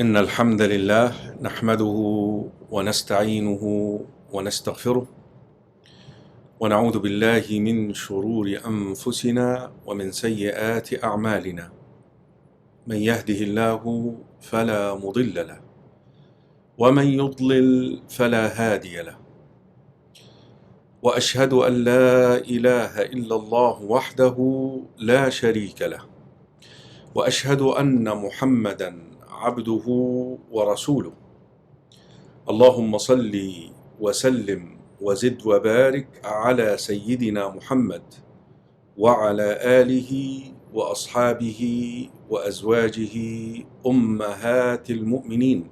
إن الحمد لله نحمده ونستعينه ونستغفره ونعوذ بالله من شرور أنفسنا ومن سيئات أعمالنا. من يهده الله فلا مضل له ومن يضلل فلا هادي له، وأشهد أن لا إله إلا الله وحده لا شريك له، وأشهد أن محمدا عبده ورسوله. اللهم صل وسلم وزد وبارك على سيدنا محمد وعلى آله وأصحابه وأزواجه أمهات المؤمنين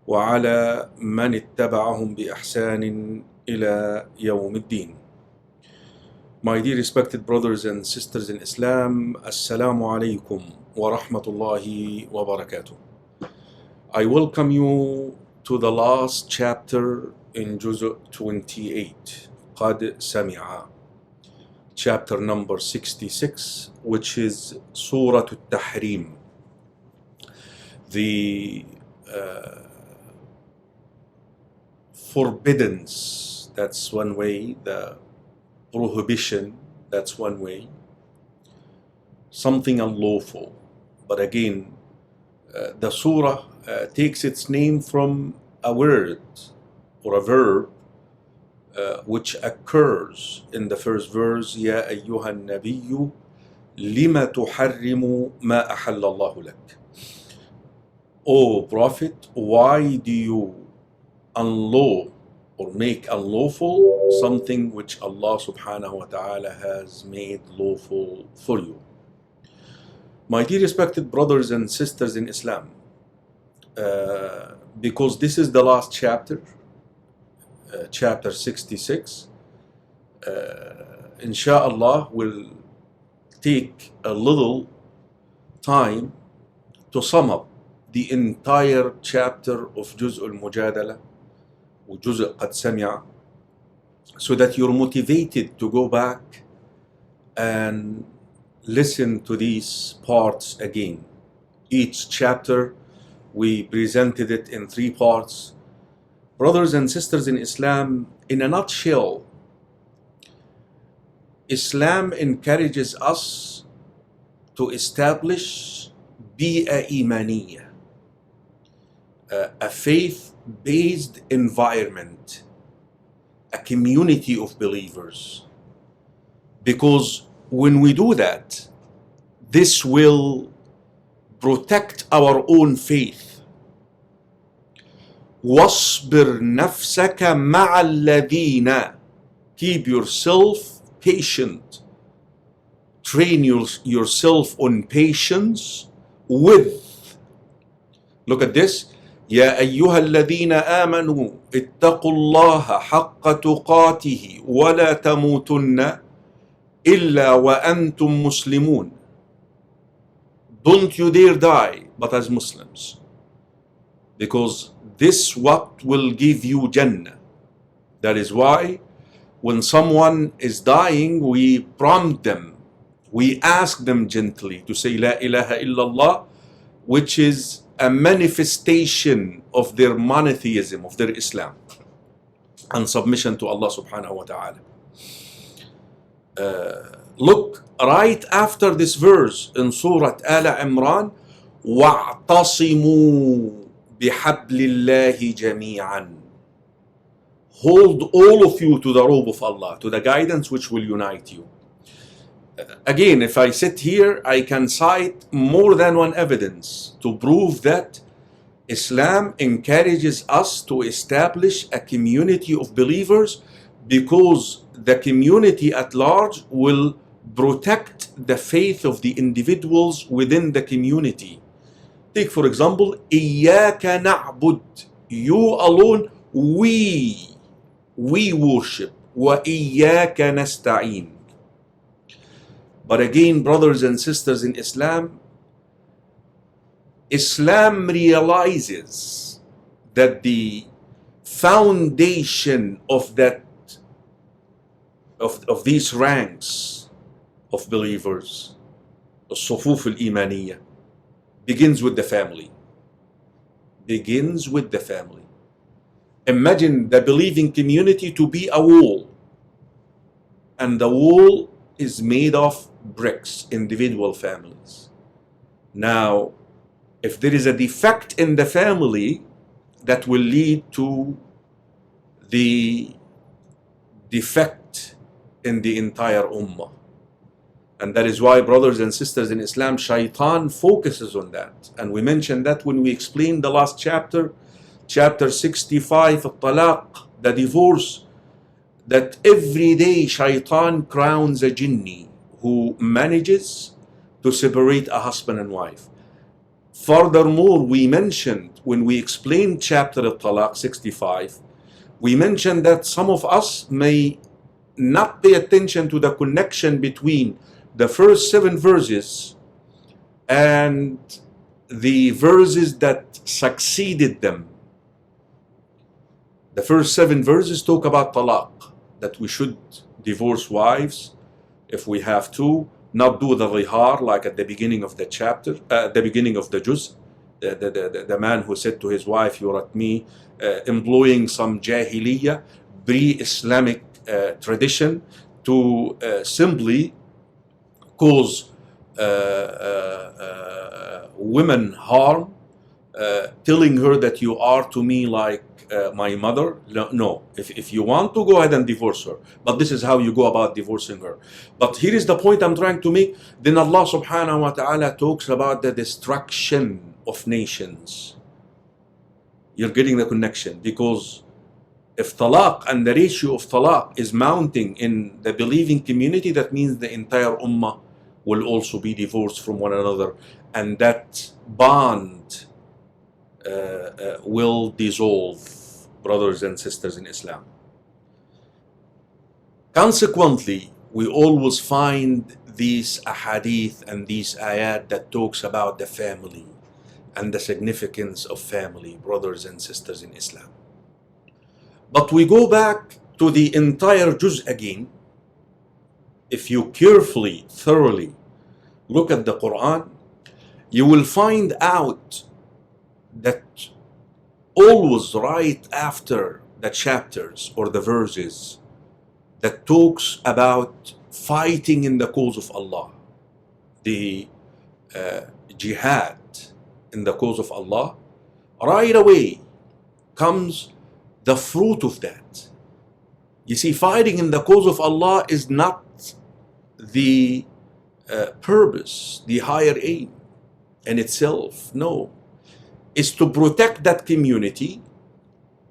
وعلى من اتبعهم بإحسان إلى يوم الدين. My dear respected brothers and sisters in Islam, Assalamu alaikum wa rahmatullahi wa barakatuh. I welcome you to the last chapter in Juz' 28, Qad Sami'a, chapter number 66, which is Surah At-Tahrim, the forbiddance, that's one way, the prohibition, that's one way, something unlawful. But again, the surah takes its name from a word or a verb which occurs in the first verse, يا أيها النبي لما تحرم ما أحل الله لك. O Prophet, why do you unlaw or make unlawful something which Allah subhanahu wa ta'ala has made lawful for you? My dear respected brothers and sisters in Islam, because this is the last chapter, chapter 66, inshallah we'll take a little time to sum up the entire chapter of Juz' al-Mujadala or Juz' Qad Sami'a, so that you're motivated to go back and listen to these parts again. Each chapter we presented it in 3 parts. Brothers and sisters in Islam, in a nutshell, Islam encourages us to establish bi'a imaniyya, a faith-based environment, a community of believers. Because when we do that, this will protect our own faith. وَاصْبِرْ نَفْسَكَ مَعَ الَّذِينَ. Keep yourself patient. Train yourself on patience with. Look at this. يا أيها الذين آمنوا اتقوا الله حق تقاته ولا تموتن إلا وأنتم مسلمون. Don't you dare die but as Muslims, because this what will give you Jannah. That is why when someone is dying, we prompt them, we ask them gently to say La ilaha illallah, which is a manifestation of their monotheism, of their Islam and submission to Allah subhanahu wa ta'ala. Look, right after this verse in Surah Al Imran, وَاعْتَصِمُوا بِحَبْلِ اللَّهِ جَمِيعًا. Hold all of you to the robe of Allah, to the guidance which will unite you. Again, if I sit here, I can cite more than one evidence to prove that Islam encourages us to establish a community of believers, because the community at large will protect the faith of the individuals within the community. Take for example, إِيَّاكَ نَعْبُدْ. You alone we worship. وَإِيَّاكَ نَسْتَعِينَ. But again, brothers and sisters in Islam, Islam realizes that the foundation of these ranks of believers, الصفوف الإيمانية, begins with the family. begins with the family. Imagine the believing community to be a wall, and the wall is made of bricks, individual families. Now, if there is a defect in the family, that will lead to the defect in the entire ummah. And that is why, brothers and sisters in Islam, shaitan focuses on that. And we mentioned that when we explained the last chapter, chapter 65, At-Talaq, the divorce, that every day shaitan crowns a jinni who manages to separate a husband and wife. Furthermore, we mentioned when we explained chapter At-Talaq 65, we mentioned that some of us may not pay attention to the connection between the first 7 verses and the verses that succeeded them. The first 7 verses talk about talaq, that we should divorce wives if we have to, not do the rihar like at the beginning of the chapter, the beginning of the juz. The man who said to his wife, "You're at me," employing some jahiliyyah, pre-Islamic tradition to simply cause women harm, telling her that you are to me like my mother. No, if you want to, go ahead and divorce her, but this is how you go about divorcing her. But here is the point I'm trying to make. Then Allah subhanahu wa ta'ala talks about the destruction of nations. You're getting the connection, because if talaq and the ratio of talaq is mounting in the believing community, that means the entire ummah will also be divorced from one another, and that bond will dissolve, brothers and sisters in Islam. Consequently, we always find these ahadith and these ayat that talks about the family and the significance of family, brothers and sisters in Islam. But we go back to the entire juz again. If you carefully, thoroughly look at the Quran, you will find out that always right after the chapters or the verses that talks about fighting in the cause of Allah, the jihad in the cause of Allah, right away comes the fruit of that. You see, fighting in the cause of Allah is not the purpose, the higher aim in itself. No, it's to protect that community.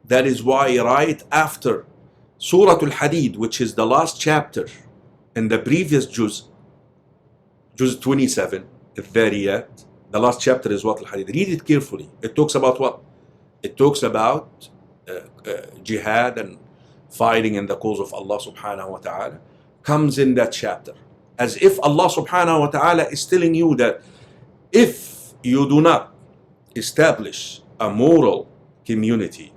That is why right after Surah Al-Hadid, which is the last chapter in the previous juz 27, Al-Dhariyat, the last chapter is what Al-Hadid. Read it carefully. It talks about what? It talks about jihad and fighting in the cause of Allah subhanahu wa ta'ala, comes in that chapter. As if Allah subhanahu wa ta'ala is telling you that if you do not establish a moral community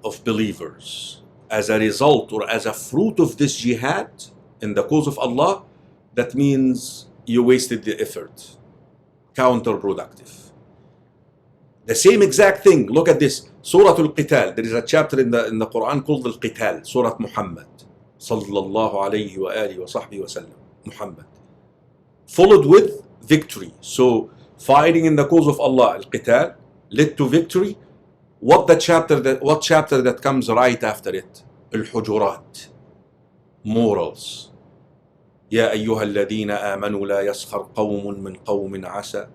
of believers as a result or as a fruit of this jihad in the cause of Allah, that means you wasted the effort. Counterproductive. The same exact thing. Look at this. Surah Al-Qital. There is a chapter in the Quran called Al-Qital. Surah Muhammad. Sallallahu alayhi wa alihi wa sahbihi wa sallam. Muhammad. Followed with victory. So fighting in the cause of Allah, Al-Qital, led to victory. What chapter that comes right after it? Al-Hujurat. Morals. يا أيها الذين آمنوا لا يسخر قوم من قوم عسى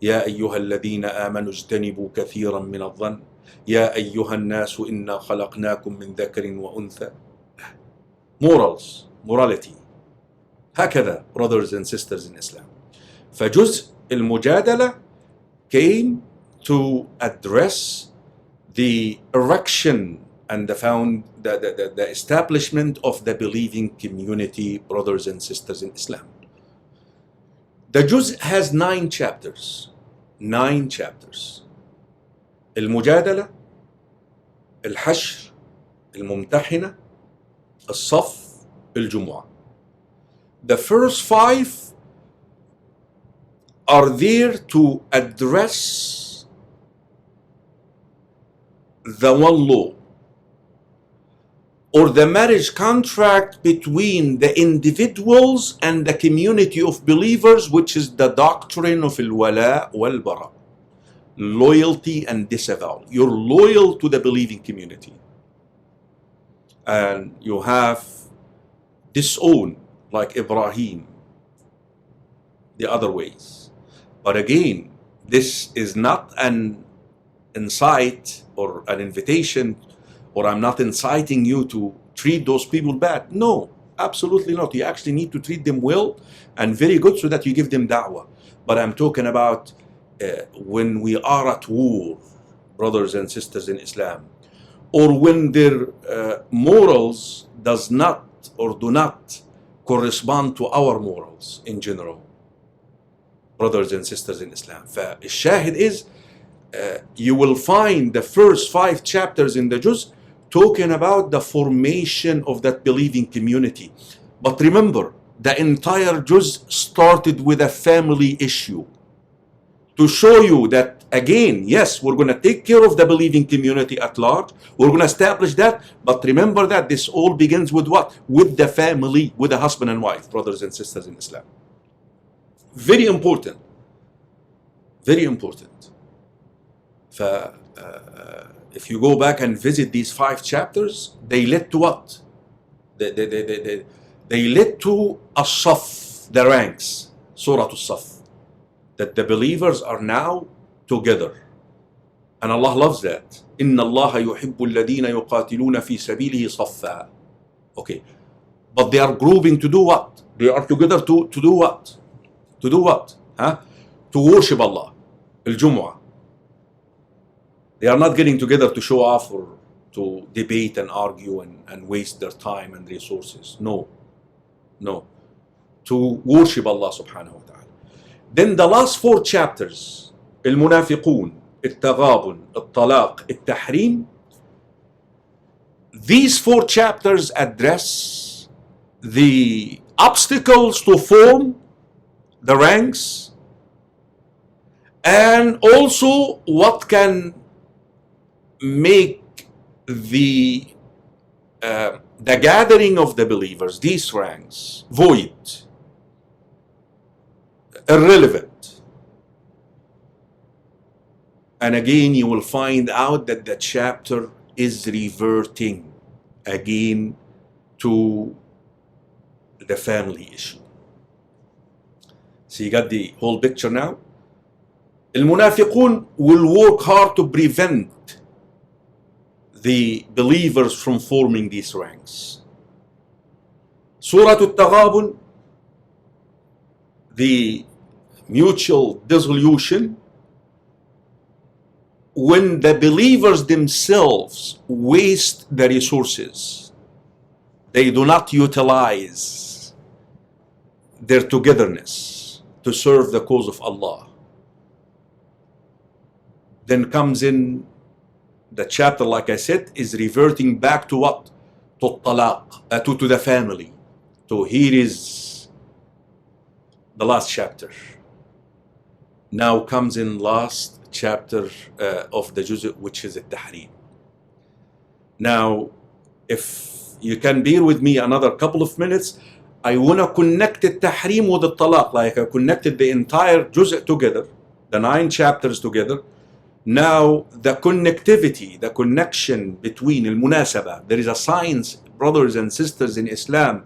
يا أيها الذين آمنوا اجتنبوا كثيرا من الظن يا أيها الناس إنا خلقناكم من ذكر وأنثى. Morality. هكذا, brothers and sisters in Islam. فجزء المجادلة came to address the erection and the establishment of the believing community, brothers and sisters in Islam. The juz has 9 chapters. 9 chapters. المجادلة, الحشر, الممتحنة, الصف, الجمعة. The first 5 are there to address the one law or the marriage contract between the individuals and the community of believers, which is the doctrine of al-wala wal-bara, loyalty and disavowal. You're loyal to the believing community, and you have disowned, like Ibrahim, the other ways. But again, this is not an incite or an invitation, or I'm not inciting you to treat those people bad. No, absolutely not. You actually need to treat them well and very good so that you give them da'wah. But I'm talking about when we are at war, brothers and sisters in Islam, or when their morals does not or do not correspond to our morals in general, brothers and sisters in Islam. فالشاهد is you will find the first 5 chapters in the juz talking about the formation of that believing community. But remember, the entire juz started with a family issue to show you that, again, yes, we're going to take care of the believing community at large. We're going to establish that. But remember that this all begins with what? With the family, with the husband and wife, brothers and sisters in Islam. Very important. Very important. If you go back and visit these 5 chapters, they led to what? They led to as-Saff, the ranks, Surah as-Saff, that the believers are now together. And Allah loves that. إِنَّ اللَّهَ يُحِبُّ الَّذِينَ يُقَاتِلُونَ فِي سَبِيلِهِ صَفًّا. Okay. But they are grouping to do what? They are together to do what? To do what? Huh? To worship Allah. Al-Jumu'ah. They are not getting together to show off or to debate and argue and waste their time and resources. No. No. To worship Allah subhanahu wa ta'ala. Then the last 4 chapters, Al-Munafiqun, At-Taghabun, At-Talaq, At-Tahrim, these 4 chapters address the obstacles to form the ranks, and also what can make the gathering of the believers, these ranks, void, irrelevant. And again, you will find out that the chapter is reverting again to the family issue. So you got the whole picture now. Al-Munafiqun will work hard to prevent the believers from forming these ranks. Surah At-Taghabun, the mutual dissolution, when the believers themselves waste the resources, they do not utilize their togetherness to serve the cause of Allah. Then comes in the chapter, like I said, is reverting back to what? To talaq, to the family. So here is the last chapter. Now comes in last chapter of the juz', which is At-Tahrim. Now, if you can bear with me another couple of minutes, I want to connect At-Tahrim with At-Talaq, like I connected the entire juz' together, the 9 chapters together. Now, the connectivity, the connection between al-munasaba, there is a science, brothers and sisters in Islam,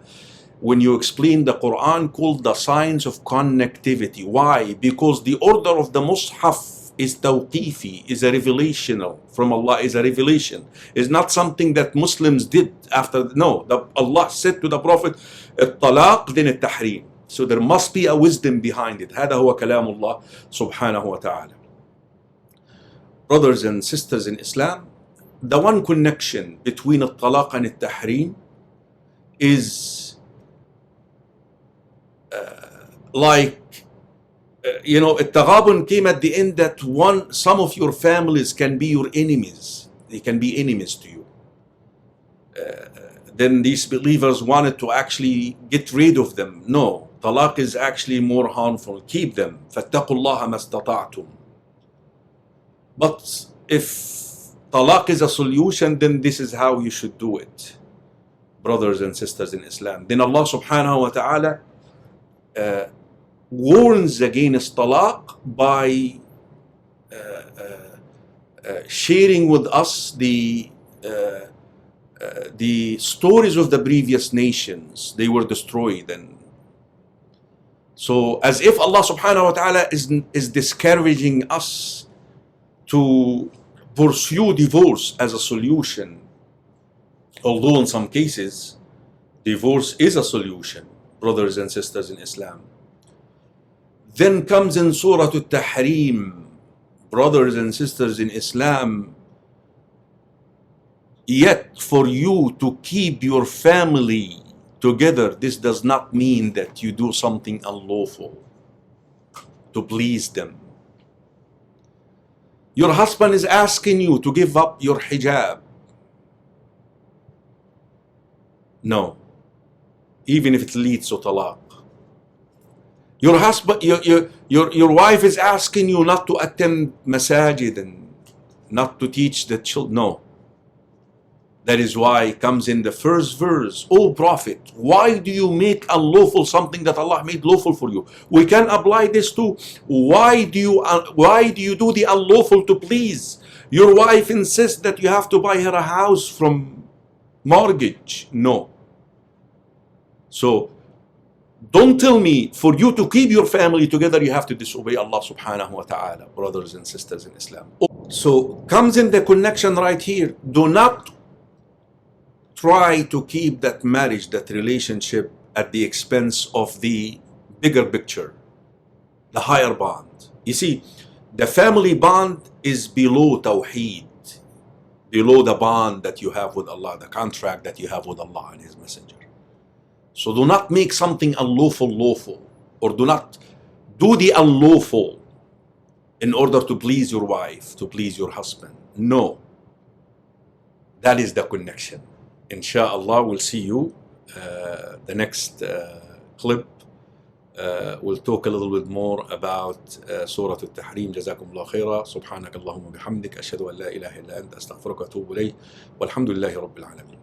when you explain the Quran, called the science of connectivity. Why? Because the order of the Mus'haf is tawqifi, is a revelational from Allah, is a revelation. It's not something that Muslims did after. No, Allah said to the Prophet, At-Talaq, then At-Tahrim. So there must be a wisdom behind it. هذا هو كلام الله سبحانه وتعالى. Brothers and sisters in Islam, the one connection between At-Talaq and At-Tahrim is At-Taghabun came at the end that some of your families can be your enemies. They can be enemies to you. Then these believers wanted to actually get rid of them. No, Talaq is actually more harmful. Keep them. فَاتَّقُوا اللَّهَ مَا اسْتَطَعْتُمْ. But if talaq is a solution, then this is how you should do it, brothers and sisters in Islam. Then Allah subhanahu wa ta'ala warns against talaq by sharing with us the stories of the previous nations. They were destroyed. And so as if Allah subhanahu wa ta'ala is discouraging us to pursue divorce as a solution, although in some cases divorce is a solution, brothers and sisters in Islam. Then comes in Surah At-Tahrim, brothers and sisters in Islam, yet for you to keep your family together, this does not mean that you do something unlawful to please them. Your husband is asking you to give up your hijab. No, even if it leads to talaq. Your husband, your wife is asking you not to attend masajid and not to teach the children. No. That is why it comes in the first verse. O Prophet, why do you make unlawful something that Allah made lawful for you? We can apply this to why do you do the unlawful to please? Your wife insists that you have to buy her a house from mortgage. No. So don't tell me for you to keep your family together you have to disobey Allah subhanahu wa ta'ala, brothers and sisters in Islam. So comes in the connection right here. Do not try to keep that marriage, that relationship at the expense of the bigger picture, the higher bond. You see, the family bond is below Tawheed, below the bond that you have with Allah, the contract that you have with Allah and His Messenger. So do not make something unlawful lawful, or do not do the unlawful in order to please your wife, to please your husband. No. That is the connection. Inshallah, we'll see you the next clip. We'll talk a little bit more about Surah At-Tahrim. جزاكم الله خيرا. سبحانك اللهم وبحمدك أشهد أن لا إله إلا أنت أستغفرك وأتوب إليك والحمد لله رب العالمين.